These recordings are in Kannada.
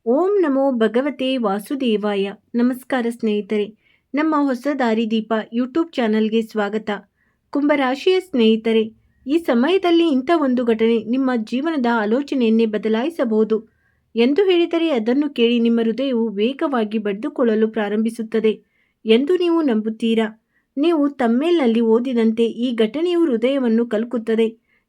ಓಂ ನಮೋ ಭಗವತೆ ವಾಸುದೇವಾಯ. ನಮಸ್ಕಾರ ಸ್ನೇಹಿತರೆ, ನಮ್ಮ ಹೊಸ ದಾರಿದೀಪ ಯೂಟ್ಯೂಬ್ ಚಾನಲ್ಗೆ ಸ್ವಾಗತ. ಕುಂಭರಾಶಿಯ ಸ್ನೇಹಿತರೆ, ಈ ಸಮಯದಲ್ಲಿ ಇಂಥ ಒಂದು ಘಟನೆ ನಿಮ್ಮ ಜೀವನದ ಆಲೋಚನೆಯನ್ನೇ ಬದಲಾಯಿಸಬಹುದು ಎಂದು ಹೇಳಿದರೆ ಅದನ್ನು ಕೇಳಿ ನಿಮ್ಮ ಹೃದಯವು ವೇಗವಾಗಿ ಬಡಿದುಕೊಳ್ಳಲು ಪ್ರಾರಂಭಿಸುತ್ತದೆ ಎಂದು ನೀವು ನಂಬುತ್ತೀರಾ? ನೀವು ತಮ್ಮೇಲ್ನಲ್ಲಿ ಓದಿದಂತೆ ಈ ಘಟನೆಯು ಹೃದಯವನ್ನು ಕಲಕುತ್ತದೆ.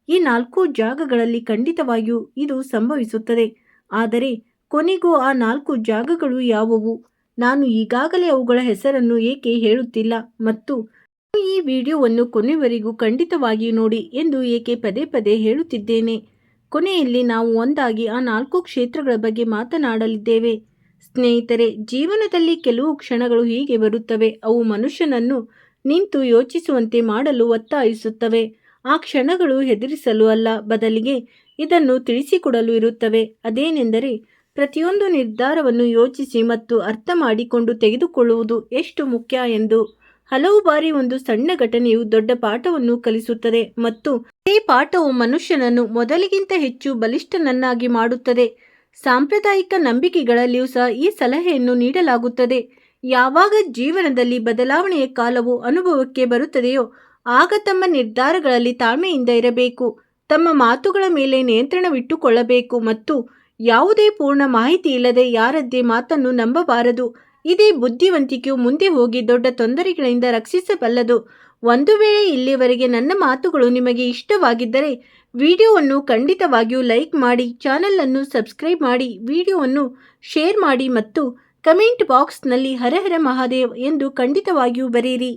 ಈ 4 ಜಾಗಗಳಲ್ಲಿ ಖಂಡಿತವಾಗಿಯೂ ಇದು ಸಂಭವಿಸುತ್ತದೆ. ಆದರೆ ಕೊನೆಗೂ ಆ 4 ಜಾಗಗಳು ಯಾವುವು? ನಾನು ಈಗಾಗಲೇ ಅವುಗಳ ಹೆಸರನ್ನು ಏಕೆ ಹೇಳುತ್ತಿಲ್ಲ ಮತ್ತು ಈ ವಿಡಿಯೋವನ್ನು ಕೊನೆವರೆಗೂ ಖಂಡಿತವಾಗಿಯೂ ನೋಡಿ ಎಂದು ಏಕೆ ಪದೇ ಪದೇ ಹೇಳುತ್ತಿದ್ದೇನೆ? ಕೊನೆಯಲ್ಲಿ ನಾವು ಒಂದಾಗಿ ಆ 4 ಕ್ಷೇತ್ರಗಳ ಬಗ್ಗೆ ಮಾತನಾಡಲಿದ್ದೇವೆ. ಸ್ನೇಹಿತರೆ, ಜೀವನದಲ್ಲಿ ಕೆಲವು ಕ್ಷಣಗಳು ಹೀಗೆ ಬರುತ್ತವೆ. ಅವು ಮನುಷ್ಯನನ್ನು ನಿಂತು ಯೋಚಿಸುವಂತೆ ಮಾಡಲು ಒತ್ತಾಯಿಸುತ್ತವೆ. ಆ ಕ್ಷಣಗಳು ಹೆದರಿಸಲು ಅಲ್ಲ, ಬದಲಿಗೆ ಇದನ್ನು ತಿಳಿಸಿಕೊಡಲು ಇರುತ್ತವೆ. ಅದೇನೆಂದರೆ, ಪ್ರತಿಯೊಂದು ನಿರ್ಧಾರವನ್ನು ಯೋಚಿಸಿ ಮತ್ತು ಅರ್ಥ ಮಾಡಿಕೊಂಡು ತೆಗೆದುಕೊಳ್ಳುವುದು ಎಷ್ಟು ಮುಖ್ಯ ಎಂದು. ಹಲವು ಬಾರಿ ಒಂದು ಸಣ್ಣ ಘಟನೆಯು ದೊಡ್ಡ ಪಾಠವನ್ನು ಕಲಿಸುತ್ತದೆ ಮತ್ತು ಈ ಪಾಠವು ಮನುಷ್ಯನನ್ನು ಮೊದಲಿಗಿಂತ ಹೆಚ್ಚು ಬಲಿಷ್ಠನನ್ನಾಗಿ ಮಾಡುತ್ತದೆ. ಸಾಂಪ್ರದಾಯಿಕ ನಂಬಿಕೆಗಳಲ್ಲಿಯೂ ಸಹ ಈ ಸಲಹೆಯನ್ನು ನೀಡಲಾಗುತ್ತದೆ. ಯಾವಾಗ ಜೀವನದಲ್ಲಿ ಬದಲಾವಣೆಯ ಕಾಲವು ಅನುಭವಕ್ಕೆ ಬರುತ್ತದೆಯೋ ಆಗ ತಮ್ಮ ನಿರ್ಧಾರಗಳಲ್ಲಿ ತಾಳ್ಮೆಯಿಂದ ಇರಬೇಕು, ತಮ್ಮ ಮಾತುಗಳ ಮೇಲೆ ನಿಯಂತ್ರಣವಿಟ್ಟುಕೊಳ್ಳಬೇಕು ಮತ್ತು ಯಾವುದೇ ಪೂರ್ಣ ಮಾಹಿತಿ ಇಲ್ಲದೆ ಯಾರದ್ದೇ ಮಾತನ್ನು ನಂಬಬಾರದು. ಇದೇ ಬುದ್ಧಿವಂತಿಕೆಯು ಮುಂದೆ ಹೋಗಿ ದೊಡ್ಡ ತೊಂದರೆಗಳಿಂದ ರಕ್ಷಿಸಬಲ್ಲದು. ಒಂದು ವೇಳೆ ಇಲ್ಲಿಯವರೆಗೆ ನನ್ನ ಮಾತುಗಳು ನಿಮಗೆ ಇಷ್ಟವಾಗಿದ್ದರೆ ವಿಡಿಯೋವನ್ನು ಖಂಡಿತವಾಗಿಯೂ ಲೈಕ್ ಮಾಡಿ, ಚಾನಲನ್ನು ಸಬ್ಸ್ಕ್ರೈಬ್ ಮಾಡಿ, ವಿಡಿಯೋವನ್ನು ಶೇರ್ ಮಾಡಿ ಮತ್ತು ಕಮೆಂಟ್ ಬಾಕ್ಸ್ನಲ್ಲಿ ಹರ ಹರ ಮಹಾದೇವ್ ಎಂದು ಖಂಡಿತವಾಗಿಯೂ ಬರೆಯಿರಿ.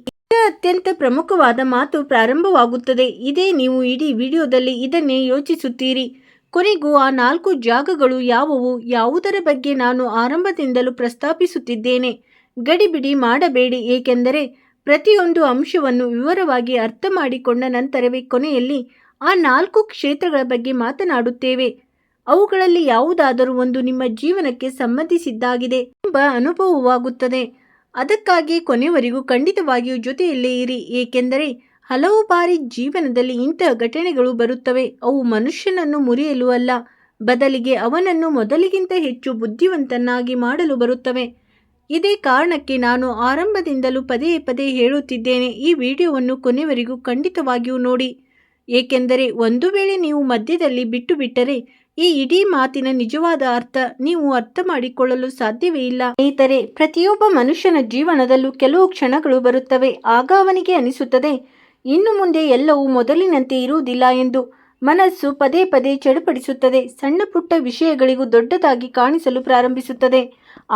ಅತ್ಯಂತ ಪ್ರಮುಖವಾದ ಮಾತು ಪ್ರಾರಂಭವಾಗುತ್ತದೆ. ಇದೇ ನೀವು ಇಡೀ ವಿಡಿಯೋದಲ್ಲಿ ಇದನ್ನೇ ಯೋಚಿಸುತ್ತೀರಿ. ಕೊನೆಗೂ ಆ 4 ಜಾಗಗಳು ಯಾವುವು? ಯಾವುದರ ಬಗ್ಗೆ ನಾನು ಆರಂಭದಿಂದಲೂ ಪ್ರಸ್ತಾಪಿಸುತ್ತಿದ್ದೇನೆ. ಗಡಿಬಿಡಿ ಮಾಡಬೇಡಿ, ಏಕೆಂದರೆ ಪ್ರತಿಯೊಂದು ಅಂಶವನ್ನು ವಿವರವಾಗಿ ಅರ್ಥ ಮಾಡಿಕೊಂಡ ನಂತರವೇ ಕೊನೆಯಲ್ಲಿ ಆ 4 ಕ್ಷೇತ್ರಗಳ ಬಗ್ಗೆ ಮಾತನಾಡುತ್ತೇವೆ. ಅವುಗಳಲ್ಲಿ ಯಾವುದಾದರೂ ಒಂದು ನಿಮ್ಮ ಜೀವನಕ್ಕೆ ಸಂಬಂಧಿಸಿದ್ದಾಗಿದೆ ಎಂಬ ಅನುಭವವಾಗುತ್ತದೆ. ಅದಕ್ಕಾಗಿ ಕೊನೆವರೆಗೂ ಖಂಡಿತವಾಗಿಯೂ ಜೊತೆಯಲ್ಲೇ ಇರಿ, ಏಕೆಂದರೆ ಹಲವು ಬಾರಿ ಜೀವನದಲ್ಲಿ ಇಂತಹ ಘಟನೆಗಳು ಬರುತ್ತವೆ. ಅವು ಮನುಷ್ಯನನ್ನು ಮುರಿಯಲು ಅಲ್ಲ, ಬದಲಿಗೆ ಅವನನ್ನು ಮೊದಲಿಗಿಂತ ಹೆಚ್ಚು ಬುದ್ಧಿವಂತನಾಗಿ ಮಾಡಲು ಬರುತ್ತವೆ. ಇದೇ ಕಾರಣಕ್ಕೆ ನಾನು ಆರಂಭದಿಂದಲೂ ಪದೇ ಪದೇ ಹೇಳುತ್ತಿದ್ದೇನೆ, ಈ ವಿಡಿಯೋವನ್ನು ಕೊನೆವರೆಗೂ ಖಂಡಿತವಾಗಿಯೂ ನೋಡಿ. ಏಕೆಂದರೆ ಒಂದು ವೇಳೆ ನೀವು ಮಧ್ಯದಲ್ಲಿ ಬಿಟ್ಟು ಬಿಟ್ಟರೆ ಈ ಇಡೀ ಮಾತಿನ ನಿಜವಾದ ಅರ್ಥ ನೀವು ಅರ್ಥ ಮಾಡಿಕೊಳ್ಳಲು ಸಾಧ್ಯವೇ ಇಲ್ಲ. ಸ್ನೇಹಿತರೆ, ಪ್ರತಿಯೊಬ್ಬ ಮನುಷ್ಯನ ಜೀವನದಲ್ಲೂ ಕೆಲವು ಕ್ಷಣಗಳು ಬರುತ್ತವೆ. ಆಗ ಅವನಿಗೆ ಅನಿಸುತ್ತದೆ ಇನ್ನು ಮುಂದೆ ಎಲ್ಲವೂ ಮೊದಲಿನಂತೆ ಇರುವುದಿಲ್ಲ ಎಂದು. ಮನಸ್ಸು ಪದೇ ಪದೇ ಚಡಪಡಿಸುತ್ತದೆ. ಸಣ್ಣ ಪುಟ್ಟ ವಿಷಯಗಳಿಗೂ ದೊಡ್ಡದಾಗಿ ಕಾಣಿಸಲು ಪ್ರಾರಂಭಿಸುತ್ತದೆ.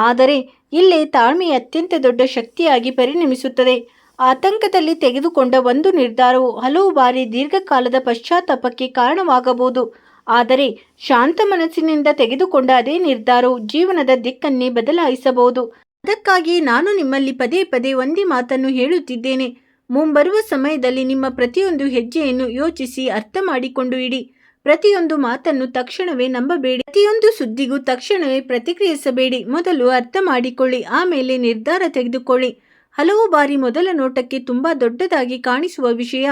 ಆದರೆ ಇಲ್ಲೇ ತಾಳ್ಮೆಯ ಅತ್ಯಂತ ದೊಡ್ಡ ಶಕ್ತಿಯಾಗಿ ಪರಿಣಮಿಸುತ್ತದೆ. ಆತಂಕದಲ್ಲಿ ತೆಗೆದುಕೊಂಡ ಒಂದು ನಿರ್ಧಾರವು ಹಲವು ಬಾರಿ ದೀರ್ಘಕಾಲದ ಪಶ್ಚಾತ್ತಾಪಕ್ಕೆ ಕಾರಣವಾಗಬಹುದು. ಆದರೆ ಶಾಂತ ಮನಸ್ಸಿನಿಂದ ತೆಗೆದುಕೊಂಡ ಅದೇ ನಿರ್ಧಾರವು ಜೀವನದ ದಿಕ್ಕನ್ನೇ ಬದಲಾಯಿಸಬಹುದು. ಅದಕ್ಕಾಗಿ ನಾನು ನಿಮ್ಮಲ್ಲಿ ಪದೇ ಪದೇ ಒಂದೇ ಮಾತನ್ನು ಹೇಳುತ್ತಿದ್ದೇನೆ. ಮುಂಬರುವ ಸಮಯದಲ್ಲಿ ನಿಮ್ಮ ಪ್ರತಿಯೊಂದು ಹೆಜ್ಜೆಯನ್ನು ಯೋಚಿಸಿ ಅರ್ಥ ಮಾಡಿಕೊಂಡು ಇಡಿ. ಪ್ರತಿಯೊಂದು ಮಾತನ್ನು ತಕ್ಷಣವೇ ನಂಬಬೇಡಿ. ಪ್ರತಿಯೊಂದು ಸುದ್ದಿಗೂ ತಕ್ಷಣವೇ ಪ್ರತಿಕ್ರಿಯಿಸಬೇಡಿ. ಮೊದಲು ಅರ್ಥ ಮಾಡಿಕೊಳ್ಳಿ, ಆಮೇಲೆ ನಿರ್ಧಾರ ತೆಗೆದುಕೊಳ್ಳಿ. ಹಲವು ಬಾರಿ ಮೊದಲ ನೋಟಕ್ಕೆ ತುಂಬಾ ದೊಡ್ಡದಾಗಿ ಕಾಣಿಸುವ ವಿಷಯ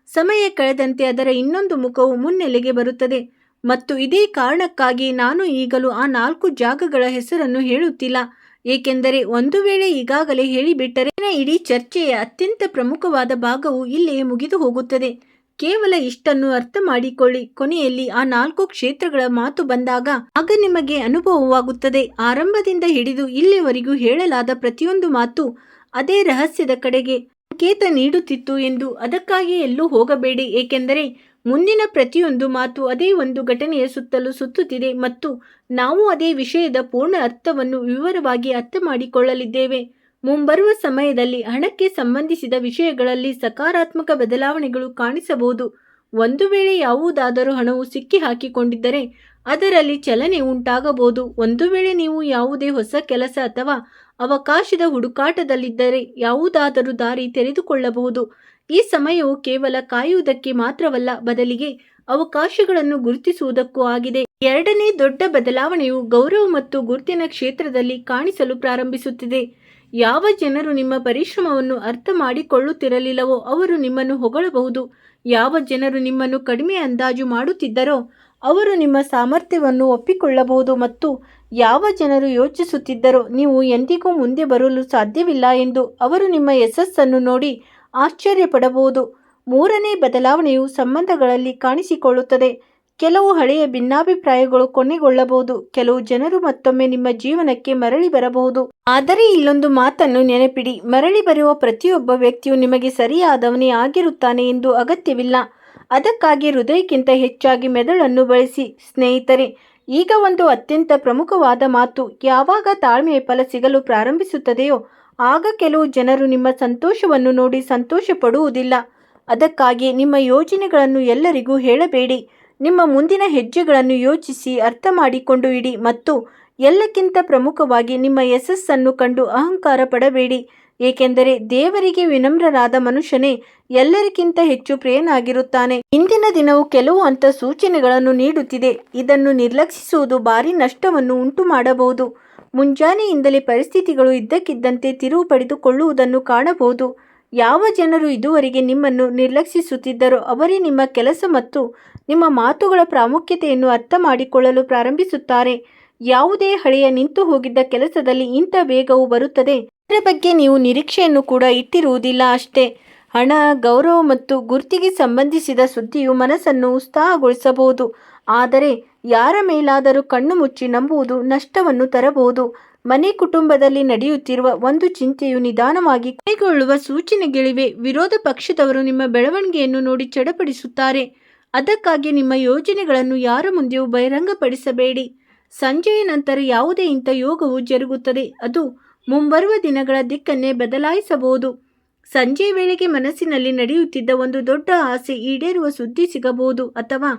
ಸಮಯ ಕಳೆದಂತೆ ಅದರ ಇನ್ನೊಂದು ಮುಖವು ಮುನ್ನೆಲೆಗೆ ಬರುತ್ತದೆ. ಮತ್ತು ಇದೇ ಕಾರಣಕ್ಕಾಗಿ ನಾನು ಈಗಲೂ ಆ 4 ಜಾಗಗಳ ಹೆಸರನ್ನು ಹೇಳುತ್ತಿಲ್ಲ, ಏಕೆಂದರೆ ಒಂದು ವೇಳೆ ಈಗಾಗಲೇ ಹೇಳಿಬಿಟ್ಟರೆ ಇಡೀ ಚರ್ಚೆಯ ಅತ್ಯಂತ ಪ್ರಮುಖವಾದ ಭಾಗವು ಇಲ್ಲಿಯೇ ಮುಗಿದು ಹೋಗುತ್ತದೆ. ಕೇವಲ ಇಷ್ಟನ್ನು ಅರ್ಥ ಮಾಡಿಕೊಳ್ಳಿ. ಕೊನೆಯಲ್ಲಿ ಆ 4 ಕ್ಷೇತ್ರಗಳ ಮಾತು ಬಂದಾಗ ಆಗ ನಿಮಗೆ ಅನುಭವವಾಗುತ್ತದೆ, ಆರಂಭದಿಂದ ಹಿಡಿದು ಇಲ್ಲಿವರೆಗೂ ಹೇಳಲಾದ ಪ್ರತಿಯೊಂದು ಮಾತು ಅದೇ ರಹಸ್ಯದ ಕಡೆಗೆ ಸಂಕೇತ ನೀಡುತ್ತಿತ್ತು ಎಂದು. ಅದಕ್ಕಾಗಿ ಎಲ್ಲೂ ಹೋಗಬೇಡಿ, ಏಕೆಂದರೆ ಮುಂದಿನ ಪ್ರತಿಯೊಂದು ಮಾತು ಅದೇ ಒಂದು ಘಟನೆಯ ಸುತ್ತಲೂ ಸುತ್ತುತ್ತಿದೆ ಮತ್ತು ನಾವು ಅದೇ ವಿಷಯದ ಪೂರ್ಣ ಅರ್ಥವನ್ನು ವಿವರವಾಗಿ ಅರ್ಥ ಮಾಡಿಕೊಳ್ಳಲಿದ್ದೇವೆ. ಮುಂಬರುವ ಸಮಯದಲ್ಲಿ ಹಣಕ್ಕೆ ಸಂಬಂಧಿಸಿದ ವಿಷಯಗಳಲ್ಲಿ ಸಕಾರಾತ್ಮಕ ಬದಲಾವಣೆಗಳು ಕಾಣಿಸಬಹುದು. ಒಂದು ವೇಳೆ ಯಾವುದಾದರೂ ಹಣವು ಸಿಕ್ಕಿ ಹಾಕಿಕೊಂಡಿದ್ದರೆ ಅದರಲ್ಲಿ ಚಲನೆ ಉಂಟಾಗಬಹುದು. ಒಂದು ವೇಳೆ ನೀವು ಯಾವುದೇ ಹೊಸ ಕೆಲಸ ಅಥವಾ ಅವಕಾಶದ ಹುಡುಕಾಟದಲ್ಲಿದ್ದರೆ ಯಾವುದಾದರೂ ದಾರಿ ತೆರೆದುಕೊಳ್ಳಬಹುದು. ಈ ಸಮಯವು ಕೇವಲ ಕಾಯುವುದಕ್ಕೆ ಮಾತ್ರವಲ್ಲ, ಬದಲಿಗೆ ಅವಕಾಶಗಳನ್ನು ಗುರುತಿಸುವುದಕ್ಕೂ ಆಗಿದೆ. ಎರಡನೇ ದೊಡ್ಡ ಬದಲಾವಣೆಯು ಗೌರವ ಮತ್ತು ಗುರುತಿನ ಕ್ಷೇತ್ರದಲ್ಲಿ ಕಾಣಿಸಲು ಪ್ರಾರಂಭಿಸುತ್ತಿದೆ. ಯಾವ ಜನರು ನಿಮ್ಮ ಪರಿಶ್ರಮವನ್ನು ಅರ್ಥ ಮಾಡಿಕೊಳ್ಳುತ್ತಿರಲಿಲ್ಲವೋ ಅವರು ನಿಮ್ಮನ್ನು ಹೊಗಳಬಹುದು. ಯಾವ ಜನರು ನಿಮ್ಮನ್ನು ಕಡಿಮೆ ಅಂದಾಜು ಮಾಡುತ್ತಿದ್ದರೋ ಅವರು ನಿಮ್ಮ ಸಾಮರ್ಥ್ಯವನ್ನು ಒಪ್ಪಿಕೊಳ್ಳಬಹುದು ಮತ್ತು ಯಾವ ಜನರು ಯೋಚಿಸುತ್ತಿದ್ದರೋ ನೀವು ಎಂದಿಗೂ ಮುಂದೆ ಬರಲು ಸಾಧ್ಯವಿಲ್ಲ ಎಂದು ಅವರು ನಿಮ್ಮ ಯಶಸ್ಸನ್ನು ನೋಡಿ ಆಶ್ಚರ್ಯಪಡಬಹುದು. ಮೂರನೇ ಬದಲಾವಣೆಯು ಸಂಬಂಧಗಳಲ್ಲಿ ಕಾಣಿಸಿಕೊಳ್ಳುತ್ತದೆ. ಕೆಲವು ಹಳೆಯ ಭಿನ್ನಾಭಿಪ್ರಾಯಗಳು ಕೊನೆಗೊಳ್ಳಬಹುದು. ಕೆಲವು ಜನರು ಮತ್ತೊಮ್ಮೆ ನಿಮ್ಮ ಜೀವನಕ್ಕೆ ಮರಳಿ ಬರಬಹುದು. ಆದರೆ ಇಲ್ಲೊಂದು ಮಾತನ್ನು ನೆನಪಿಡಿ, ಮರಳಿ ಬರುವ ಪ್ರತಿಯೊಬ್ಬ ವ್ಯಕ್ತಿಯು ನಿಮಗೆ ಸರಿಯಾದವನೇ ಆಗಿರುತ್ತಾನೆ ಎಂದು ಅಗತ್ಯವಿಲ್ಲ. ಅದಕ್ಕಾಗಿ ಹೃದಯಕ್ಕಿಂತ ಹೆಚ್ಚಾಗಿ ಮೆದುಳನ್ನು ಬಳಸಿ ಸ್ನೇಹಿತರೆ. ಈಗ ಒಂದು ಅತ್ಯಂತ ಪ್ರಮುಖವಾದ ಮಾತು, ಯಾವಾಗ ತಾಳ್ಮೆಯ ಫಲ ಸಿಗಲು ಪ್ರಾರಂಭಿಸುತ್ತದೆಯೋ ಆಗ ಕೆಲವು ಜನರು ನಿಮ್ಮ ಸಂತೋಷವನ್ನು ನೋಡಿ ಸಂತೋಷ ಪಡುವುದಿಲ್ಲ. ಅದಕ್ಕಾಗಿ ನಿಮ್ಮ ಯೋಜನೆಗಳನ್ನು ಎಲ್ಲರಿಗೂ ಹೇಳಬೇಡಿ. ನಿಮ್ಮ ಮುಂದಿನ ಹೆಜ್ಜೆಗಳನ್ನು ಯೋಚಿಸಿ ಅರ್ಥ ಮಾಡಿಕೊಂಡು ಇಡಿ ಮತ್ತು ಎಲ್ಲಕ್ಕಿಂತ ಪ್ರಮುಖವಾಗಿ ನಿಮ್ಮ ಯಶಸ್ಸನ್ನು ಕಂಡು ಅಹಂಕಾರ ಪಡಬೇಡಿ. ಏಕೆಂದರೆ ದೇವರಿಗೆ ವಿನಮ್ರರಾದ ಮನುಷ್ಯನೇ ಎಲ್ಲರಿಗಿಂತ ಹೆಚ್ಚು ಪ್ರಿಯನಾಗಿರುತ್ತಾನೆ. ಇಂದಿನ ದಿನವು ಕೆಲವು ಸೂಚನೆಗಳನ್ನು ನೀಡುತ್ತಿದೆ. ಇದನ್ನು ನಿರ್ಲಕ್ಷಿಸುವುದು ಭಾರಿ ನಷ್ಟವನ್ನು ಉಂಟು ಮಾಡಬಹುದು. ಮುಂಜಾನೆಯಿಂದಲೇ ಪರಿಸ್ಥಿತಿಗಳು ಇದ್ದಕ್ಕಿದ್ದಂತೆ ತಿರುವು ಪಡೆದುಕೊಳ್ಳುವುದನ್ನು ಕಾಣಬಹುದು. ಯಾವ ಜನರು ಇದುವರೆಗೆ ನಿಮ್ಮನ್ನು ನಿರ್ಲಕ್ಷಿಸುತ್ತಿದ್ದರೋ ಅವರೇ ನಿಮ್ಮ ಕೆಲಸ ಮತ್ತು ನಿಮ್ಮ ಮಾತುಗಳ ಪ್ರಾಮುಖ್ಯತೆಯನ್ನು ಅರ್ಥ ಮಾಡಿಕೊಳ್ಳಲು ಪ್ರಾರಂಭಿಸುತ್ತಾರೆ. ಯಾವುದೇ ಹಳೆಯ ನಿಂತು ಹೋಗಿದ್ದ ಕೆಲಸದಲ್ಲಿ ಇಂಥ ವೇಗವು ಬರುತ್ತದೆ. ಅದರ ಬಗ್ಗೆ ನೀವು ನಿರೀಕ್ಷೆಯನ್ನು ಕೂಡ ಇಟ್ಟಿರುವುದಿಲ್ಲ ಅಷ್ಟೇ. ಹಣ, ಗೌರವ ಮತ್ತು ಗುರ್ತಿಗೆ ಸಂಬಂಧಿಸಿದ ಸುದ್ದಿಯು ಮನಸ್ಸನ್ನು ಉತ್ಸಾಹಗೊಳಿಸಬಹುದು. ಆದರೆ ಯಾರ ಮೇಲಾದರೂ ಕಣ್ಣು ಮುಚ್ಚಿ ನಂಬುವುದು ನಷ್ಟವನ್ನು ತರಬಹುದು. ಮನೆ ಕುಟುಂಬದಲ್ಲಿ ನಡೆಯುತ್ತಿರುವ ಒಂದು ಚಿಂತೆಯು ನಿಧಾನವಾಗಿ ಕೈಗೊಳ್ಳುವ ಸೂಚನೆಗಳಿವೆ. ವಿರೋಧ ಪಕ್ಷದವರು ನಿಮ್ಮ ಬೆಳವಣಿಗೆಯನ್ನು ನೋಡಿ ಚಡಪಡಿಸುತ್ತಾರೆ. ಅದಕ್ಕಾಗಿ ನಿಮ್ಮ ಯೋಜನೆಗಳನ್ನು ಯಾರ ಮುಂದೆಯೂ ಬಹಿರಂಗಪಡಿಸಬೇಡಿ. ಸಂಜೆಯ ನಂತರ ಯಾವುದೇ ಇಂಥ ಯೋಗವು ಜರುಗುತ್ತದೆ. ಅದು ಮುಂಬರುವ ದಿನಗಳ ದಿಕ್ಕನ್ನೇ ಬದಲಾಯಿಸಬಹುದು. ಸಂಜೆಯ ವೇಳೆಗೆ ಮನಸ್ಸಿನಲ್ಲಿ ನಡೆಯುತ್ತಿದ್ದ ಒಂದು ದೊಡ್ಡ ಆಸೆ ಈಡೇರುವ ಸುದ್ದಿ ಸಿಗಬಹುದು ಅಥವಾ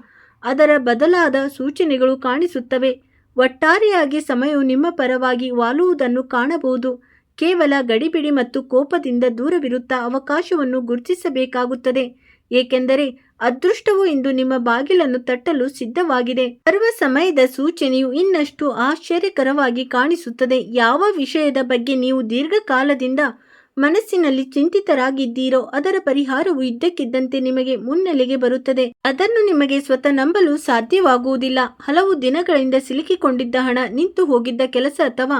ಅದರ ಬದಲಾದ ಸೂಚನೆಗಳು ಕಾಣಿಸುತ್ತವೆ. ಒಟ್ಟಾರೆಯಾಗಿ ಸಮಯವು ನಿಮ್ಮ ಪರವಾಗಿ ವಾಲುವುದನ್ನು ಕಾಣಬಹುದು. ಕೇವಲ ಗಡಿಬಿಡಿ ಮತ್ತು ಕೋಪದಿಂದ ದೂರವಿರುತ್ತಾ ಅವಕಾಶವನ್ನು ಗುರುತಿಸಬೇಕಾಗುತ್ತದೆ. ಏಕೆಂದರೆ ಅದೃಷ್ಟವು ಇಂದು ನಿಮ್ಮ ಬಾಗಿಲನ್ನು ತಟ್ಟಲು ಸಿದ್ಧವಾಗಿದೆ. ಬರುವ ಸಮಯದ ಸೂಚನೆಯು ಇನ್ನಷ್ಟು ಆಶ್ಚರ್ಯಕರವಾಗಿ ಕಾಣಿಸುತ್ತದೆ. ಯಾವ ವಿಷಯದ ಬಗ್ಗೆ ನೀವು ದೀರ್ಘಕಾಲದಿಂದ ಮನಸ್ಸಿನಲ್ಲಿ ಚಿಂತಿತರಾಗಿದ್ದೀರೋ ಅದರ ಪರಿಹಾರವು ಇದ್ದಕ್ಕಿದ್ದಂತೆ ನಿಮಗೆ ಮುನ್ನೆಲೆಗೆ ಬರುತ್ತದೆ. ಅದನ್ನು ನಿಮಗೆ ಸ್ವತಃ ನಂಬಲು ಸಾಧ್ಯವಾಗುವುದಿಲ್ಲ. ಹಲವು ದಿನಗಳಿಂದ ಸಿಲುಕಿಕೊಂಡಿದ್ದ ಹಣ, ನಿಂತು ಹೋಗಿದ್ದ ಕೆಲಸ ಅಥವಾ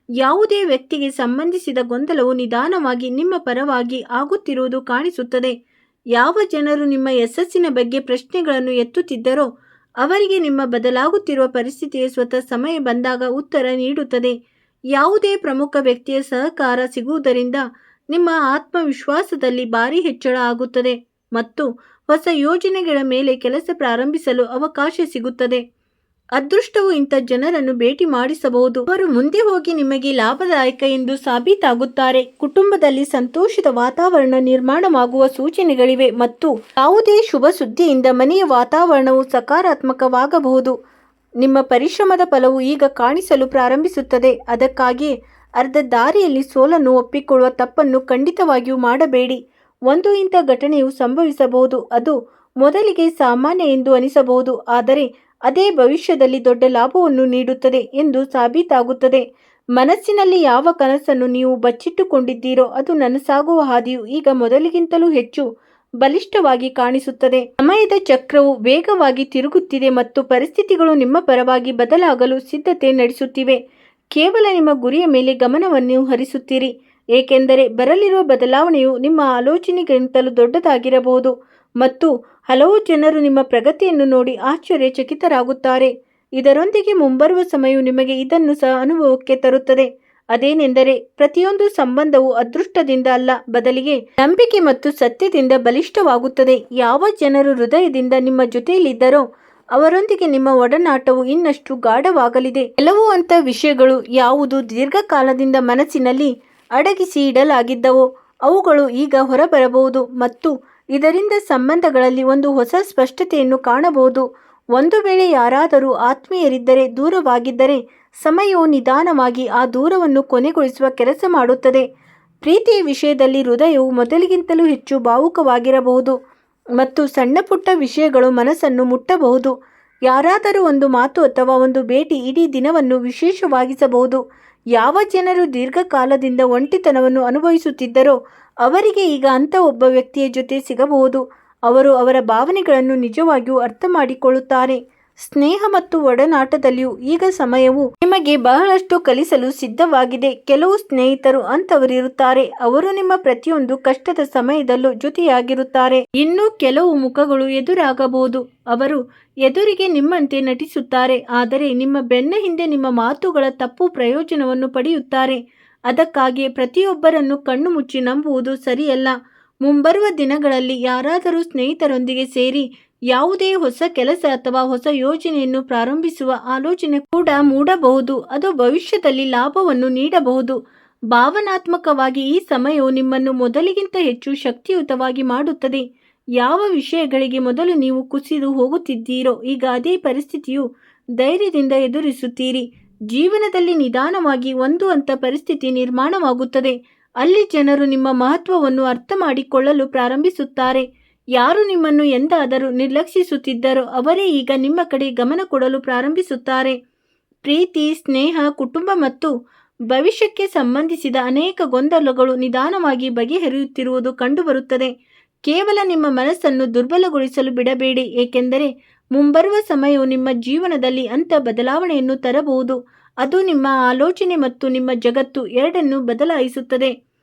ಯಾವುದೇ ವ್ಯಕ್ತಿಗೆ ಸಂಬಂಧಿಸಿದ ಗೊಂದಲವು ನಿಧಾನವಾಗಿ ನಿಮ್ಮ ಪರವಾಗಿ ಆಗುತ್ತಿರುವುದು ಕಾಣಿಸುತ್ತದೆ. ಯಾವ ಜನರು ನಿಮ್ಮ ಯಶಸ್ಸಿನ ಬಗ್ಗೆ ಪ್ರಶ್ನೆಗಳನ್ನು ಎತ್ತುತ್ತಿದ್ದರೋ ಅವರಿಗೆ ನಿಮ್ಮ ಬದಲಾಗುತ್ತಿರುವ ಪರಿಸ್ಥಿತಿಯ ಸ್ವತಃ ಸಮಯ ಬಂದಾಗ ಉತ್ತರ ನೀಡುತ್ತದೆ. ಯಾವುದೇ ಪ್ರಮುಖ ವ್ಯಕ್ತಿಯ ಸಹಕಾರ ಸಿಗುವುದರಿಂದ ನಿಮ್ಮ ಆತ್ಮವಿಶ್ವಾಸದಲ್ಲಿ ಭಾರಿ ಹೆಚ್ಚಳ ಆಗುತ್ತದೆ ಮತ್ತು ಹೊಸ ಯೋಜನೆಗಳ ಮೇಲೆ ಕೆಲಸ ಪ್ರಾರಂಭಿಸಲು ಅವಕಾಶ ಸಿಗುತ್ತದೆ. ಅದೃಷ್ಟವು ಇಂಥ ಜನರನ್ನು ಭೇಟಿ ಮಾಡಿಸಬಹುದು. ಅವರು ಮುಂದೆ ಹೋಗಿ ನಿಮಗೆ ಲಾಭದಾಯಕ ಎಂದು ಸಾಬೀತಾಗುತ್ತಾರೆ. ಕುಟುಂಬದಲ್ಲಿ ಸಂತೋಷದ ವಾತಾವರಣ ನಿರ್ಮಾಣವಾಗುವ ಸೂಚನೆಗಳಿವೆ ಮತ್ತು ಯಾವುದೇ ಶುಭ ಸುದ್ದಿಯಿಂದ ಮನೆಯ ವಾತಾವರಣವು ಸಕಾರಾತ್ಮಕವಾಗಬಹುದು. ನಿಮ್ಮ ಪರಿಶ್ರಮದ ಫಲವು ಈಗ ಕಾಣಿಸಲು ಪ್ರಾರಂಭಿಸುತ್ತದೆ. ಅದಕ್ಕಾಗಿ ಅರ್ಧ ದಾರಿಯಲ್ಲಿ ಸೋಲನ್ನು ಒಪ್ಪಿಕೊಳ್ಳುವ ತಪ್ಪನ್ನು ಖಂಡಿತವಾಗಿಯೂ ಮಾಡಬೇಡಿ. ಒಂದು ಇಂಥ ಘಟನೆಯು ಸಂಭವಿಸಬಹುದು. ಅದು ಮೊದಲಿಗೆ ಸಾಮಾನ್ಯ ಎಂದು ಅನಿಸಬಹುದು, ಆದರೆ ಅದೇ ಭವಿಷ್ಯದಲ್ಲಿ ದೊಡ್ಡ ಲಾಭವನ್ನು ನೀಡುತ್ತದೆ ಎಂದು ಸಾಬೀತಾಗುತ್ತದೆ. ಮನಸ್ಸಿನಲ್ಲಿ ಯಾವ ಕನಸನ್ನು ನೀವು ಬಚ್ಚಿಟ್ಟುಕೊಂಡಿದ್ದೀರೋ ಅದು ನನಸಾಗುವ ಹಾದಿಯು ಈಗ ಮೊದಲಿಗಿಂತಲೂ ಹೆಚ್ಚು ಬಲಿಷ್ಠವಾಗಿ ಕಾಣಿಸುತ್ತದೆ. ಸಮಯದ ಚಕ್ರವು ವೇಗವಾಗಿ ತಿರುಗುತ್ತಿದೆ ಮತ್ತು ಪರಿಸ್ಥಿತಿಗಳು ನಿಮ್ಮ ಪರವಾಗಿ ಬದಲಾಗಲು ಸಿದ್ಧತೆ ನಡೆಸುತ್ತಿವೆ. ಕೇವಲ ನಿಮ್ಮ ಗುರಿಯ ಮೇಲೆ ಗಮನವನ್ನು ಹರಿಸುತ್ತೀರಿ, ಏಕೆಂದರೆ ಬರಲಿರುವ ಬದಲಾವಣೆಯು ನಿಮ್ಮ ಆಲೋಚನೆಗಿಂತಲೂ ದೊಡ್ಡದಾಗಿರಬಹುದು ಮತ್ತು ಹಲವು ಜನರು ನಿಮ್ಮ ಪ್ರಗತಿಯನ್ನು ನೋಡಿ ಆಶ್ಚರ್ಯಚಕಿತರಾಗುತ್ತಾರೆ. ಇದರೊಂದಿಗೆ ಮುಂಬರುವ ಸಮಯವು ನಿಮಗೆ ಇದನ್ನು ಸಹ ಅನುಭವಕ್ಕೆ ತರುತ್ತದೆ. ಅದೇನೆಂದರೆ ಪ್ರತಿಯೊಂದು ಸಂಬಂಧವು ಅದೃಷ್ಟದಿಂದ ಅಲ್ಲ, ಬದಲಿಗೆ ನಂಬಿಕೆ ಮತ್ತು ಸತ್ಯದಿಂದ ಬಲಿಷ್ಠವಾಗುತ್ತದೆ. ಯಾವ ಜನರು ಹೃದಯದಿಂದ ನಿಮ್ಮ ಜೊತೆಯಲ್ಲಿದ್ದರೋ ಅವರೊಂದಿಗೆ ನಿಮ್ಮ ಒಡನಾಟವು ಇನ್ನಷ್ಟು ಗಾಢವಾಗಲಿದೆ. ಕೆಲವು ವಿಷಯಗಳು ಯಾವುದು ದೀರ್ಘಕಾಲದಿಂದ ಮನಸ್ಸಿನಲ್ಲಿ ಅಡಗಿಸಿ ಇಡಲಾಗಿದ್ದವೋ ಅವುಗಳು ಈಗ ಹೊರಬರಬಹುದು ಮತ್ತು ಇದರಿಂದ ಸಂಬಂಧಗಳಲ್ಲಿ ಒಂದು ಹೊಸ ಸ್ಪಷ್ಟತೆಯನ್ನು ಕಾಣಬಹುದು. ಒಂದು ವೇಳೆ ಯಾರಾದರೂ ಆತ್ಮೀಯರಿದ್ದರೆ ದೂರವಾಗಿದ್ದರೆ ಸಮಯವು ನಿಧಾನವಾಗಿ ಆ ದೂರವನ್ನು ಕೊನೆಗೊಳಿಸುವ ಕೆಲಸ ಮಾಡುತ್ತದೆ. ಪ್ರೀತಿಯ ವಿಷಯದಲ್ಲಿ ಹೃದಯವು ಮೊದಲಿಗಿಂತಲೂ ಹೆಚ್ಚು ಭಾವುಕವಾಗಿರಬಹುದು ಮತ್ತು ಸಣ್ಣ ಪುಟ್ಟ ವಿಷಯಗಳು ಮನಸ್ಸನ್ನು ಮುಟ್ಟಬಹುದು. ಯಾರಾದರೂ ಒಂದು ಮಾತು ಅಥವಾ ಒಂದು ಭೇಟಿ ಇಡೀ ದಿನವನ್ನು ವಿಶೇಷವಾಗಿಸಬಹುದು. ಯಾವ ಜನರು ದೀರ್ಘಕಾಲದಿಂದ ಒಂಟಿತನವನ್ನು ಅನುಭವಿಸುತ್ತಿದ್ದರೋ ಅವರಿಗೆ ಈಗ ಅಂಥ ಒಬ್ಬ ವ್ಯಕ್ತಿಯ ಜೊತೆ ಸಿಗಬಹುದು. ಅವರು ಅವರ ಭಾವನೆಗಳನ್ನು ನಿಜವಾಗಿಯೂ ಅರ್ಥ ಮಾಡಿಕೊಳ್ಳುತ್ತಾರೆ. ಸ್ನೇಹ ಮತ್ತು ಒಡನಾಟದಲ್ಲಿಯೂ ಈಗ ಸಮಯವು ನಿಮಗೆ ಬಹಳಷ್ಟು ಕಲಿಸಲು ಸಿದ್ಧವಾಗಿದೆ. ಕೆಲವು ಸ್ನೇಹಿತರು ಅಂತವರಿರುತ್ತಾರೆ, ಅವರು ನಿಮ್ಮ ಪ್ರತಿಯೊಂದು ಕಷ್ಟದ ಸಮಯದಲ್ಲೂ ಜೊತೆಯಾಗಿರುತ್ತಾರೆ. ಇನ್ನು ಕೆಲವು ಮುಖಗಳು ಎದುರಾಗಬಹುದು, ಅವರು ಎದುರಿಗೆ ನಿಮ್ಮಂತೆ ನಟಿಸುತ್ತಾರೆ, ಆದರೆ ನಿಮ್ಮ ಬೆನ್ನ ಹಿಂದೆ ನಿಮ್ಮ ಮಾತುಗಳ ತಪ್ಪು ಪ್ರಯೋಜನವನ್ನು ಪಡೆಯುತ್ತಾರೆ. ಅದಕ್ಕಾಗಿಯೇ ಪ್ರತಿಯೊಬ್ಬರನ್ನು ಕಣ್ಣು ಮುಚ್ಚಿ ನಂಬುವುದು ಸರಿಯಲ್ಲ. ಮುಂಬರುವ ದಿನಗಳಲ್ಲಿ ಯಾರಾದರೂ ಸ್ನೇಹಿತರೊಂದಿಗೆ ಸೇರಿ ಯಾವುದೇ ಹೊಸ ಕೆಲಸ ಅಥವಾ ಹೊಸ ಯೋಜನೆಯನ್ನು ಪ್ರಾರಂಭಿಸುವ ಆಲೋಚನೆ ಕೂಡ ಮೂಡಬಹುದು. ಅದು ಭವಿಷ್ಯದಲ್ಲಿ ಲಾಭವನ್ನು ನೀಡಬಹುದು. ಭಾವನಾತ್ಮಕವಾಗಿ ಈ ಸಮಯವು ನಿಮ್ಮನ್ನು ಮೊದಲಿಗಿಂತ ಹೆಚ್ಚು ಶಕ್ತಿಯುತವಾಗಿ ಮಾಡುತ್ತದೆ. ಯಾವ ವಿಷಯಗಳಿಗೆ ಮೊದಲು ನೀವು ಕುಸಿದು ಹೋಗುತ್ತಿದ್ದೀರೋ, ಈಗ ಅದೇ ಪರಿಸ್ಥಿತಿಯು ಧೈರ್ಯದಿಂದ ಎದುರಿಸುತ್ತೀರಿ. ಜೀವನದಲ್ಲಿ ನಿಧಾನವಾಗಿ ಒಂದು ಹಂತ ಪರಿಸ್ಥಿತಿ ನಿರ್ಮಾಣವಾಗುತ್ತದೆ. ಅಲ್ಲಿ ಜನರು ನಿಮ್ಮ ಮಹತ್ವವನ್ನು ಅರ್ಥ ಮಾಡಿಕೊಳ್ಳಲು ಪ್ರಾರಂಭಿಸುತ್ತಾರೆ. ಯಾರು ನಿಮ್ಮನ್ನು ಎಂದಾದರೂ ನಿರ್ಲಕ್ಷಿಸುತ್ತಿದ್ದರೋ ಅವರೇ ಈಗ ನಿಮ್ಮ ಕಡೆ ಗಮನ ಕೊಡಲು ಪ್ರಾರಂಭಿಸುತ್ತಾರೆ. ಪ್ರೀತಿ, ಸ್ನೇಹ, ಕುಟುಂಬ ಮತ್ತು ಭವಿಷ್ಯಕ್ಕೆ ಸಂಬಂಧಿಸಿದ ಅನೇಕ ಗೊಂದಲಗಳು ನಿಧಾನವಾಗಿ ಬಗೆಹರಿಯುತ್ತಿರುವುದು ಕಂಡುಬರುತ್ತದೆ. ಕೇವಲ ನಿಮ್ಮ ಮನಸ್ಸನ್ನು ದುರ್ಬಲಗೊಳಿಸಲು ಬಿಡಬೇಡಿ, ಏಕೆಂದರೆ ಮುಂಬರುವ ಸಮಯವು ನಿಮ್ಮ ಜೀವನದಲ್ಲಿ ಅಂಥ ಬದಲಾವಣೆಯನ್ನು ತರಬಹುದು. ಅದು ನಿಮ್ಮ ಆಲೋಚನೆ ಮತ್ತು ನಿಮ್ಮ ಜಗತ್ತು ಎರಡನ್ನೂ ಬದಲಾಯಿಸುತ್ತದೆ.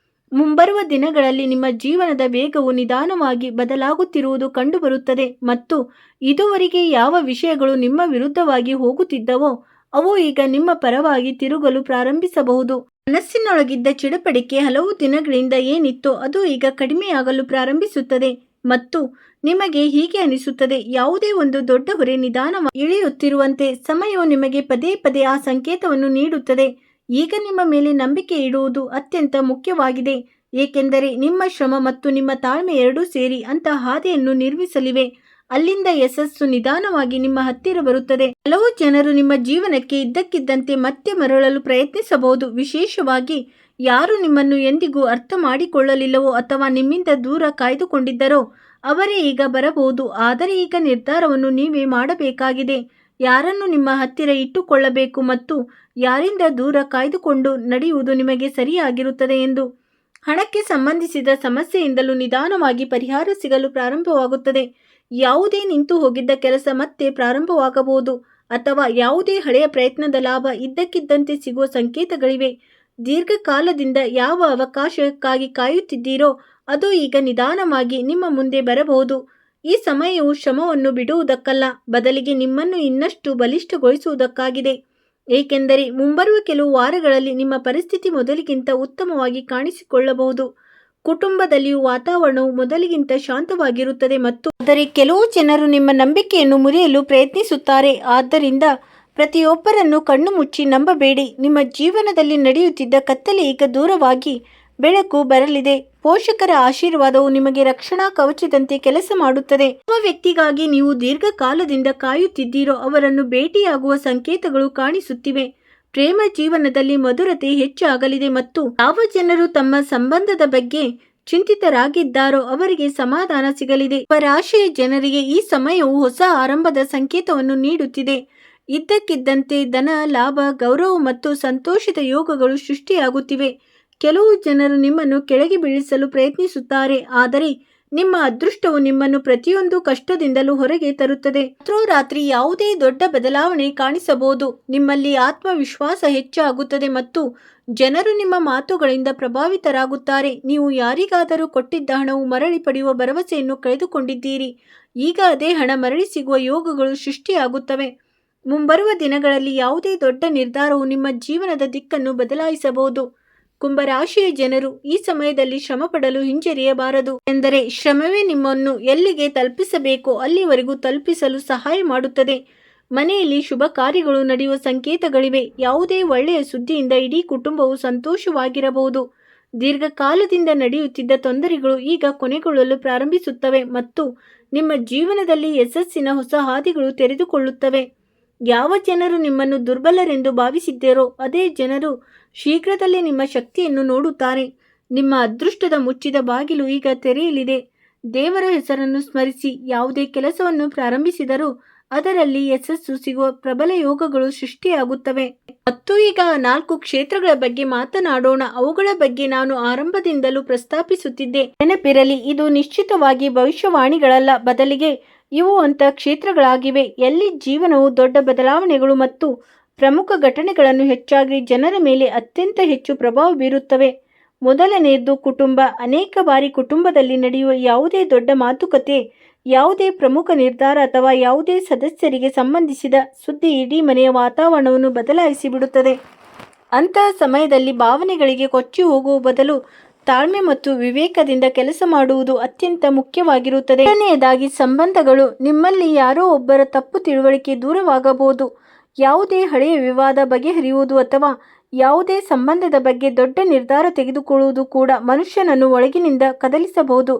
ಮುಂಬರುವ ದಿನಗಳಲ್ಲಿ ನಿಮ್ಮ ಜೀವನದ ವೇಗವು ನಿಧಾನವಾಗಿ ಬದಲಾಗುತ್ತಿರುವುದು ಕಂಡುಬರುತ್ತದೆ ಮತ್ತು ಇದುವರೆಗೆ ಯಾವ ವಿಷಯಗಳು ನಿಮ್ಮ ವಿರುದ್ಧವಾಗಿ ಹೋಗುತ್ತಿದ್ದವೋ ಅವು ಈಗ ನಿಮ್ಮ ಪರವಾಗಿ ತಿರುಗಲು ಪ್ರಾರಂಭಿಸಬಹುದು. ಮನಸ್ಸಿನೊಳಗಿದ್ದ ಚಡಪಡಿಕೆ ಹಲವು ದಿನಗಳಿಂದ ಏನಿತ್ತೋ ಅದು ಈಗ ಕಡಿಮೆಯಾಗಲು ಪ್ರಾರಂಭಿಸುತ್ತದೆ ಮತ್ತು ನಿಮಗೆ ಹೀಗೆ ಅನಿಸುತ್ತದೆ, ಯಾವುದೇ ಒಂದು ದೊಡ್ಡ ಹೊರೆ ನಿಧಾನವಾಗಿ ಇಳಿಯುತ್ತಿರುವಂತೆ. ಸಮಯವು ನಿಮಗೆ ಪದೇ ಪದೇ ಆ ಸಂಕೇತವನ್ನು ನೀಡುತ್ತದೆ. ಈಗ ನಿಮ್ಮ ಮೇಲೆ ನಂಬಿಕೆ ಇಡುವುದು ಅತ್ಯಂತ ಮುಖ್ಯವಾಗಿದೆ, ಏಕೆಂದರೆ ನಿಮ್ಮ ಶ್ರಮ ಮತ್ತು ನಿಮ್ಮ ತಾಳ್ಮೆ ಎರಡೂ ಸೇರಿ ಅಂತಹ ಹಾದಿಯನ್ನು ನಿರ್ಮಿಸಲಿವೆ. ಅಲ್ಲಿಂದ ಯಶಸ್ಸು ನಿಧಾನವಾಗಿ ನಿಮ್ಮ ಹತ್ತಿರ ಬರುತ್ತದೆ. ಕೆಲವು ಜನರು ನಿಮ್ಮ ಜೀವನಕ್ಕೆ ಇದ್ದಕ್ಕಿದ್ದಂತೆ ಮತ್ತೆ ಮರಳಲು ಪ್ರಯತ್ನಿಸಬಹುದು, ವಿಶೇಷವಾಗಿ ಯಾರು ನಿಮ್ಮನ್ನು ಎಂದಿಗೂ ಅರ್ಥ ಮಾಡಿಕೊಳ್ಳಲಿಲ್ಲವೋ ಅಥವಾ ನಿಮ್ಮಿಂದ ದೂರ ಕಾಯ್ದುಕೊಂಡಿದ್ದರೋ ಅವರೇ ಈಗ ಬರಬಹುದು. ಆದರೆ ಈಗ ನಿರ್ಧಾರವನ್ನು ನೀವೇ ಮಾಡಬೇಕಾಗಿದೆ. ಯಾರನ್ನು ನಿಮ್ಮ ಹತ್ತಿರ ಇಟ್ಟುಕೊಳ್ಳಬೇಕು ಮತ್ತು ಯಾರಿಂದ ದೂರ ಕಾಯ್ದುಕೊಂಡು ನಡೆಯುವುದು ನಿಮಗೆ ಸರಿಯಾಗಿರುತ್ತದೆ ಎಂದು. ಹಣಕ್ಕೆ ಸಂಬಂಧಿಸಿದ ಸಮಸ್ಯೆಯಿಂದಲೂ ನಿಧಾನವಾಗಿ ಪರಿಹಾರ ಸಿಗಲು ಪ್ರಾರಂಭವಾಗುತ್ತದೆ. ಯಾವುದೇ ನಿಂತು ಹೋಗಿದ್ದ ಕೆಲಸ ಮತ್ತೆ ಪ್ರಾರಂಭವಾಗಬಹುದು ಅಥವಾ ಯಾವುದೇ ಹಳೆಯ ಪ್ರಯತ್ನದ ಲಾಭ ಇದ್ದಕ್ಕಿದ್ದಂತೆ ಸಿಗುವ ಸಂಕೇತಗಳಿವೆ. ದೀರ್ಘಕಾಲದಿಂದ ಯಾವ ಅವಕಾಶಕ್ಕಾಗಿ ಕಾಯುತ್ತಿದ್ದೀರೋ ಅದು ಈಗ ನಿಧಾನವಾಗಿ ನಿಮ್ಮ ಮುಂದೆ ಬರಬಹುದು. ಈ ಸಮಯವು ಶ್ರಮವನ್ನು ಬಿಡುವುದಕ್ಕಲ್ಲ, ಬದಲಿಗೆ ನಿಮ್ಮನ್ನು ಇನ್ನಷ್ಟು ಬಲಿಷ್ಠಗೊಳಿಸುವುದಕ್ಕಾಗಿದೆ, ಏಕೆಂದರೆ ಮುಂಬರುವ ಕೆಲವು ವಾರಗಳಲ್ಲಿ ನಿಮ್ಮ ಪರಿಸ್ಥಿತಿ ಮೊದಲಿಗಿಂತ ಉತ್ತಮವಾಗಿ ಕಾಣಿಸಿಕೊಳ್ಳಬಹುದು. ಕುಟುಂಬದಲ್ಲಿಯೂ ವಾತಾವರಣವು ಮೊದಲಿಗಿಂತ ಶಾಂತವಾಗಿರುತ್ತದೆ ಮತ್ತು ಆದರೆ ಕೆಲವು ಜನರು ನಿಮ್ಮ ನಂಬಿಕೆಯನ್ನು ಮುರಿಯಲು ಪ್ರಯತ್ನಿಸುತ್ತಾರೆ. ಆದ್ದರಿಂದ ಪ್ರತಿಯೊಬ್ಬರನ್ನು ಕಣ್ಣು ಮುಚ್ಚಿ ನಂಬಬೇಡಿ. ನಿಮ್ಮ ಜೀವನದಲ್ಲಿ ನಡೆಯುತ್ತಿದ್ದ ಕತ್ತಲೆ ಈಗ ದೂರವಾಗಿ ಬೆಳಕು ಬರಲಿದೆ. ಪೋಷಕರ ಆಶೀರ್ವಾದವು ನಿಮಗೆ ರಕ್ಷಣಾ ಕವಚದಂತೆ ಕೆಲಸ ಮಾಡುತ್ತದೆ. ಯಾವ ವ್ಯಕ್ತಿಗಾಗಿ ನೀವು ದೀರ್ಘಕಾಲದಿಂದ ಕಾಯುತ್ತಿದ್ದೀರೋ ಅವರನ್ನು ಭೇಟಿಯಾಗುವ ಸಂಕೇತಗಳು ಕಾಣಿಸುತ್ತಿವೆ. ಪ್ರೇಮ ಜೀವನದಲ್ಲಿ ಮಧುರತೆ ಹೆಚ್ಚಾಗಲಿದೆ ಮತ್ತು ಯಾವ ಜನರು ತಮ್ಮ ಸಂಬಂಧದ ಬಗ್ಗೆ ಚಿಂತಿತರಾಗಿದ್ದಾರೋ ಅವರಿಗೆ ಸಮಾಧಾನ ಸಿಗಲಿದೆ. ರಾಶಿಯ ಜನರಿಗೆ ಈ ಸಮಯವು ಹೊಸ ಆರಂಭದ ಸಂಕೇತವನ್ನು ನೀಡುತ್ತಿದೆ. ಇದ್ದಕ್ಕಿದ್ದಂತೆ ಧನ, ಲಾಭ, ಗೌರವ ಮತ್ತು ಸಂತೋಷದ ಯೋಗಗಳು ಸೃಷ್ಟಿಯಾಗುತ್ತಿವೆ. ಕೆಲವು ಜನರು ನಿಮ್ಮನ್ನು ಕೆಳಗೆ ಬೀಳಿಸಲು ಪ್ರಯತ್ನಿಸುತ್ತಾರೆ, ಆದರೆ ನಿಮ್ಮ ಅದೃಷ್ಟವು ನಿಮ್ಮನ್ನು ಪ್ರತಿಯೊಂದು ಕಷ್ಟದಿಂದಲೂ ಹೊರಗೆ ತರುತ್ತದೆ. ರಾತ್ರೋರಾತ್ರಿ ಯಾವುದೇ ದೊಡ್ಡ ಬದಲಾವಣೆ ಕಾಣಿಸಬಹುದು. ನಿಮ್ಮಲ್ಲಿ ಆತ್ಮವಿಶ್ವಾಸ ಹೆಚ್ಚಾಗುತ್ತದೆ ಮತ್ತು ಜನರು ನಿಮ್ಮ ಮಾತುಗಳಿಂದ ಪ್ರಭಾವಿತರಾಗುತ್ತಾರೆ. ನೀವು ಯಾರಿಗಾದರೂ ಕೊಟ್ಟಿದ್ದ ಹಣವು ಮರಳಿ ಪಡೆಯುವ ಭರವಸೆಯನ್ನು ಕಳೆದುಕೊಂಡಿದ್ದೀರಿ. ಈಗ ಅದೇ ಹಣ ಮರಳಿ ಸಿಗುವ ಯೋಗಗಳು ಸೃಷ್ಟಿಯಾಗುತ್ತವೆ. ಮುಂಬರುವ ದಿನಗಳಲ್ಲಿ ಯಾವುದೇ ದೊಡ್ಡ ನಿರ್ಧಾರವು ನಿಮ್ಮ ಜೀವನದ ದಿಕ್ಕನ್ನು ಬದಲಾಯಿಸಬಹುದು. ಕುಂಭರಾಶಿಯ ಜನರು ಈ ಸಮಯದಲ್ಲಿ ಶ್ರಮಪಡಲು ಹಿಂಜರಿಯಬಾರದು, ಎಂದರೆ ಶ್ರಮವೇ ನಿಮ್ಮನ್ನು ಎಲ್ಲಿಗೆ ತಲುಪಿಸಬೇಕೋ ಅಲ್ಲಿವರೆಗೂ ತಲುಪಿಸಲು ಸಹಾಯ ಮಾಡುತ್ತದೆ. ಮನೆಯಲ್ಲಿ ಶುಭ ಕಾರ್ಯಗಳು ನಡೆಯುವ ಸಂಕೇತಗಳಿವೆ. ಯಾವುದೇ ಒಳ್ಳೆಯ ಸುದ್ದಿಯಿಂದ ಇಡೀ ಕುಟುಂಬವು ಸಂತೋಷವಾಗಿರಬಹುದು. ದೀರ್ಘಕಾಲದಿಂದ ನಡೆಯುತ್ತಿದ್ದ ತೊಂದರೆಗಳು ಈಗ ಕೊನೆಗೊಳ್ಳಲು ಪ್ರಾರಂಭಿಸುತ್ತವೆ ಮತ್ತು ನಿಮ್ಮ ಜೀವನದಲ್ಲಿ ಯಶಸ್ಸಿನ ಹೊಸ ಹಾದಿಗಳು ತೆರೆದುಕೊಳ್ಳುತ್ತವೆ. ಯಾವ ಜನರು ನಿಮ್ಮನ್ನು ದುರ್ಬಲರೆಂದು ಭಾವಿಸಿದ್ದರೋ ಅದೇ ಜನರು ಶೀಘ್ರದಲ್ಲೇ ನಿಮ್ಮ ಶಕ್ತಿಯನ್ನು ನೋಡುತ್ತಾರೆ. ನಿಮ್ಮ ಅದೃಷ್ಟದ ಮುಚ್ಚಿದ ಬಾಗಿಲು ಈಗ ತೆರೆಯಲಿದೆ. ದೇವರ ಹೆಸರನ್ನು ಸ್ಮರಿಸಿ ಯಾವುದೇ ಕೆಲಸವನ್ನು ಪ್ರಾರಂಭಿಸಿದರೂ ಅದರಲ್ಲಿ ಯಶಸ್ಸು ಸಿಗುವ ಪ್ರಬಲ ಯೋಗಗಳು ಸೃಷ್ಟಿಯಾಗುತ್ತವೆ. ಮತ್ತು ಈಗ 4 ಕ್ಷೇತ್ರಗಳ ಬಗ್ಗೆ ಮಾತನಾಡೋಣ. ಅವುಗಳ ಬಗ್ಗೆ ನಾನು ಆರಂಭದಿಂದಲೂ ಪ್ರಸ್ತಾಪಿಸುತ್ತಿದ್ದೆ. ನೆನಪಿರಲಿ, ಇದು ನಿಶ್ಚಿತವಾಗಿ ಭವಿಷ್ಯವಾಣಿಗಳಲ್ಲ, ಬದಲಿಗೆ ಇವು ಅಂತ ಕ್ಷೇತ್ರಗಳಾಗಿವೆ ಎಲ್ಲಿ ಜೀವನವು ದೊಡ್ಡ ಬದಲಾವಣೆಗಳು ಮತ್ತು ಪ್ರಮುಖ ಘಟನೆಗಳನ್ನು ಹೆಚ್ಚಾಗಿ ಜನರ ಮೇಲೆ ಅತ್ಯಂತ ಹೆಚ್ಚು ಪ್ರಭಾವ ಬೀರುತ್ತವೆ. ಮೊದಲನೆಯದು ಕುಟುಂಬ. ಅನೇಕ ಬಾರಿ ಕುಟುಂಬದಲ್ಲಿ ನಡೆಯುವ ಯಾವುದೇ ದೊಡ್ಡ ಮಾತುಕತೆ, ಯಾವುದೇ ಪ್ರಮುಖ ನಿರ್ಧಾರ ಅಥವಾ ಯಾವುದೇ ಸದಸ್ಯರಿಗೆ ಸಂಬಂಧಿಸಿದ ಸುದ್ದಿ ಇಡೀ ಮನೆಯ ವಾತಾವರಣವನ್ನು ಬದಲಾಯಿಸಿ ಬಿಡುತ್ತದೆ. ಅಂತಹ ಸಮಯದಲ್ಲಿ ಭಾವನೆಗಳಿಗೆ ಕೊಚ್ಚಿ ಹೋಗುವ ಬದಲು ತಾಳ್ಮೆ ಮತ್ತು ವಿವೇಕದಿಂದ ಕೆಲಸ ಮಾಡುವುದು ಅತ್ಯಂತ ಮುಖ್ಯವಾಗಿರುತ್ತದೆ. ಎರಡನೆಯದಾಗಿ ಸಂಬಂಧಗಳು. ನಿಮ್ಮಲ್ಲಿ ಯಾರೋ ಒಬ್ಬರ ತಪ್ಪು ತಿಳುವಳಿಕೆ ದೂರವಾಗಬಹುದು. ಯಾವುದೇ ಹಳೆಯ ವಿವಾದ ಬಗೆಹರಿಯುವುದು ಅಥವಾ ಯಾವುದೇ ಸಂಬಂಧದ ಬಗ್ಗೆ ದೊಡ್ಡ ನಿರ್ಧಾರ ತೆಗೆದುಕೊಳ್ಳುವುದು ಕೂಡ ಮನುಷ್ಯನನ್ನು ಒಳಗಿನಿಂದ ಕದಲಿಸಬಹುದು.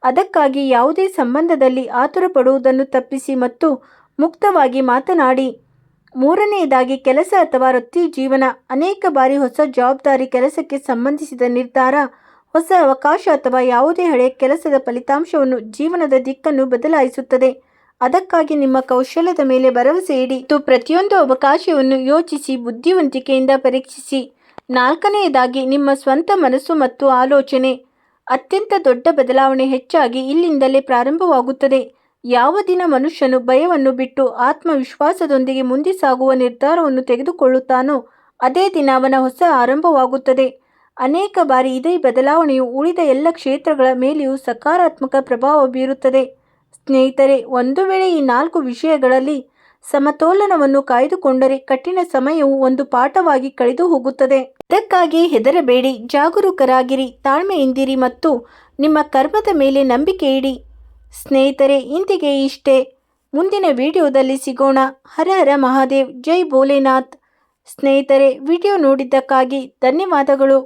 ಅದಕ್ಕಾಗಿ ಯಾವುದೇ ಸಂಬಂಧದಲ್ಲಿ ಆತುರ ಪಡುವುದನ್ನು ತಪ್ಪಿಸಿ ಮತ್ತು ಮುಕ್ತವಾಗಿ ಮಾತನಾಡಿ. ಮೂರನೆಯದಾಗಿ ಕೆಲಸ ಅಥವಾ ವೃತ್ತಿ ಜೀವನ. ಅನೇಕ ಬಾರಿ ಹೊಸ ಜವಾಬ್ದಾರಿ, ಕೆಲಸಕ್ಕೆ ಸಂಬಂಧಿಸಿದ ನಿರ್ಧಾರ, ಹೊಸ ಅವಕಾಶ ಅಥವಾ ಯಾವುದೇ ಹಳೆಯ ಕೆಲಸದ ಫಲಿತಾಂಶವನ್ನು ಜೀವನದ ದಿಕ್ಕನ್ನು ಬದಲಾಯಿಸುತ್ತದೆ. ಅದಕ್ಕಾಗಿ ನಿಮ್ಮ ಕೌಶಲ್ಯದ ಮೇಲೆ ಭರವಸೆ ಇಡಿ ಮತ್ತು ಪ್ರತಿಯೊಂದು ಅವಕಾಶವನ್ನು ಯೋಚಿಸಿ ಬುದ್ಧಿವಂತಿಕೆಯಿಂದ ಪರೀಕ್ಷಿಸಿ. ನಾಲ್ಕನೆಯದಾಗಿ ನಿಮ್ಮ ಸ್ವಂತ ಮನಸ್ಸು ಮತ್ತು ಆಲೋಚನೆ. ಅತ್ಯಂತ ದೊಡ್ಡ ಬದಲಾವಣೆ ಹೆಚ್ಚಾಗಿ ಇಲ್ಲಿಂದಲೇ ಪ್ರಾರಂಭವಾಗುತ್ತದೆ. ಯಾವ ದಿನ ಮನುಷ್ಯನು ಭಯವನ್ನು ಬಿಟ್ಟು ಆತ್ಮವಿಶ್ವಾಸದೊಂದಿಗೆ ಮುಂದೆ ಸಾಗುವ ನಿರ್ಧಾರವನ್ನು ತೆಗೆದುಕೊಳ್ಳುತ್ತಾನೋ ಅದೇ ದಿನ ಅವನ ಹೊಸ ಆರಂಭವಾಗುತ್ತದೆ. ಅನೇಕ ಬಾರಿ ಇದೇ ಬದಲಾವಣೆಯು ಉಳಿದ ಎಲ್ಲ ಕ್ಷೇತ್ರಗಳ ಮೇಲೆಯೂ ಸಕಾರಾತ್ಮಕ ಪ್ರಭಾವ ಬೀರುತ್ತದೆ. ಸ್ನೇಹಿತರೆ, ಒಂದು ವೇಳೆ ಈ 4 ವಿಷಯಗಳಲ್ಲಿ ಸಮತೋಲನವನ್ನು ಕಾಯ್ದುಕೊಂಡರೆ ಕಠಿಣ ಸಮಯವು ಒಂದು ಪಾಠವಾಗಿ ಕಳೆದು ಹೋಗುತ್ತದೆ. ಇದಕ್ಕಾಗಿ ಹೆದರಬೇಡಿ, ಜಾಗರೂಕರಾಗಿರಿ, ತಾಳ್ಮೆಯಿಂದಿರಿ ಮತ್ತು ನಿಮ್ಮ ಕರ್ಮದ ಮೇಲೆ ನಂಬಿಕೆ ಇಡಿ. ಸ್ನೇಹಿತರೆ, ಇಂದಿಗೆ ಇಷ್ಟೇ. ಮುಂದಿನ ವಿಡಿಯೋದಲ್ಲಿ ಸಿಗೋಣ. ಹರ ಹರ ಮಹಾದೇವ್, ಜೈ ಭೋಲೆನಾಥ್. ಸ್ನೇಹಿತರೆ, ವಿಡಿಯೋ ನೋಡಿದ್ದಕ್ಕಾಗಿ ಧನ್ಯವಾದಗಳು.